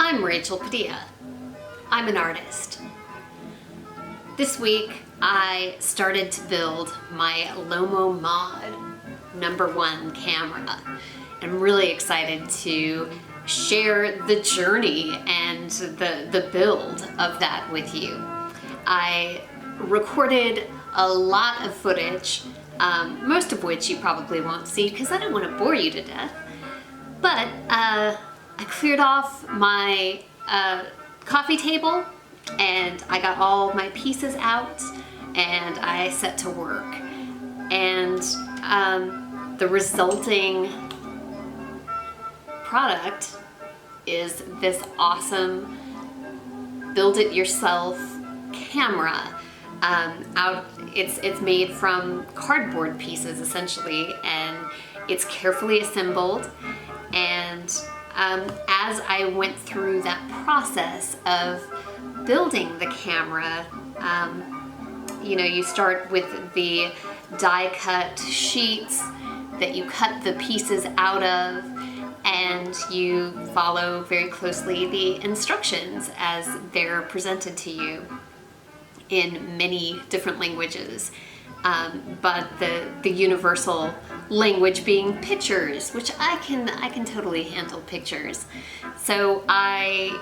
I'm Rachel Padilla. I'm an artist. This week I started to build my LomoMod No.1 camera. I'm really excited to share the journey and the build of that with you. I recorded a lot of footage, most of which you probably won't see because I don't want to bore you to death. But I cleared off my coffee table and I got all my pieces out and I set to work. And the resulting product is this awesome build-it-yourself camera. It's made from cardboard pieces essentially, and it's carefully assembled. And as I went through that process of building the camera, you start with the die-cut sheets that you cut the pieces out of, and you follow very closely the instructions as they're presented to you in many different languages, but the universal language being pictures, which I can totally handle pictures. So I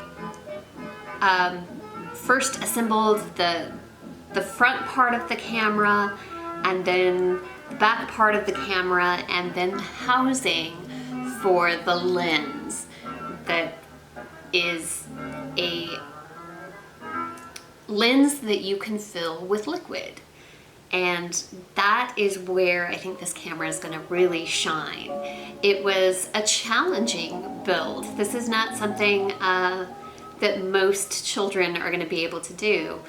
first assembled the front part of the camera, and then the back part of the camera, and then the housing for the lens that is a lens that you can fill with liquid. And that is where I think this camera is going to really shine. It was a challenging build. This is not something that most children are going to be able to do.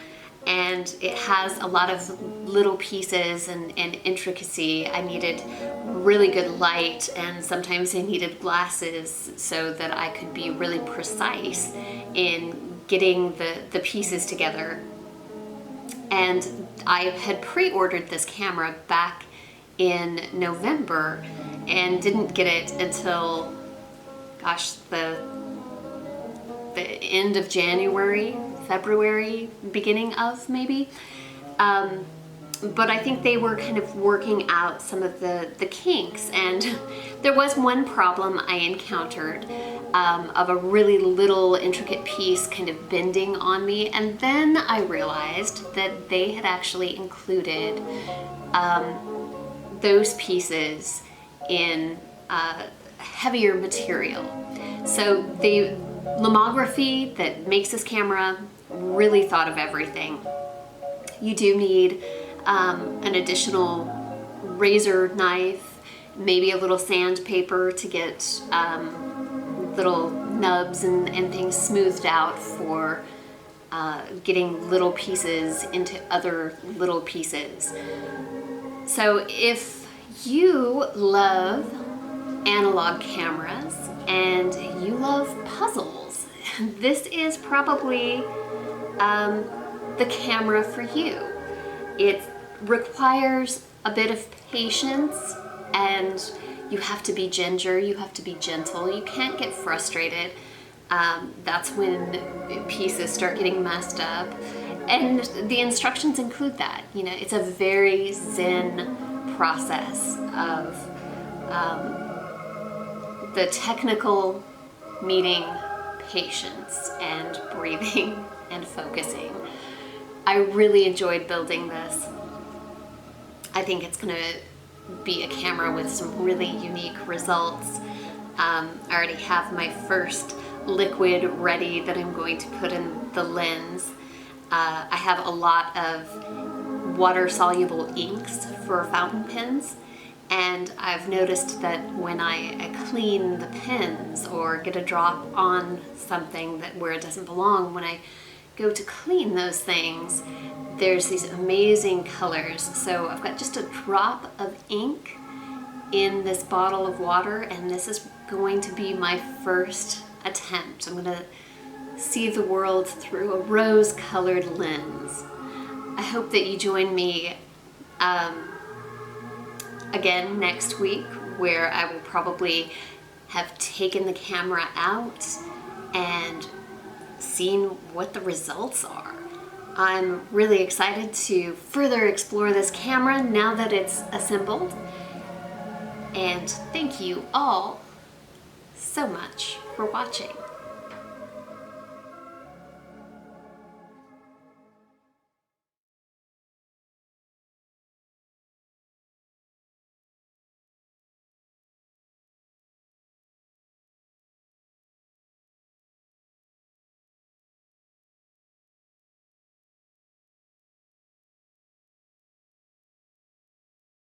And it has a lot of little pieces and intricacy. I needed really good light, and sometimes I needed glasses so that I could be really precise in getting the pieces together. And I had pre-ordered this camera back in November and didn't get it until, gosh, the end of January, February, beginning of maybe. But I think they were kind of working out some of the kinks, and there was one problem I encountered of a really little intricate piece kind of bending on me, and then I realized that they had actually included those pieces in heavier material. So the lomography that makes this camera really thought of everything. You do need an additional razor knife, maybe a little sandpaper to get little nubs and things smoothed out for getting little pieces into other little pieces. So if you love analog cameras and you love puzzles, this is probably the camera for you. It requires a bit of patience, and you have to be ginger, you have to be gentle, you can't get frustrated. That's when pieces start getting messed up. And the instructions include that. It's a very zen process of the technical meeting patience and breathing and focusing. I really enjoyed building this. I think it's going to be a camera with some really unique results. I already have my first liquid ready that I'm going to put in the lens. I have a lot of water-soluble inks for fountain pens, and I've noticed that when I clean the pens or get a drop on something where it doesn't belong, when I go to clean those things, there's these amazing colors. So I've got just a drop of ink in this bottle of water, and this is going to be my first attempt. I'm going to see the world through a rose-colored lens. I hope that you join me again next week, where I will probably have taken the camera out and seeing what the results are. I'm really excited to further explore this camera now that it's assembled. And thank you all so much for watching.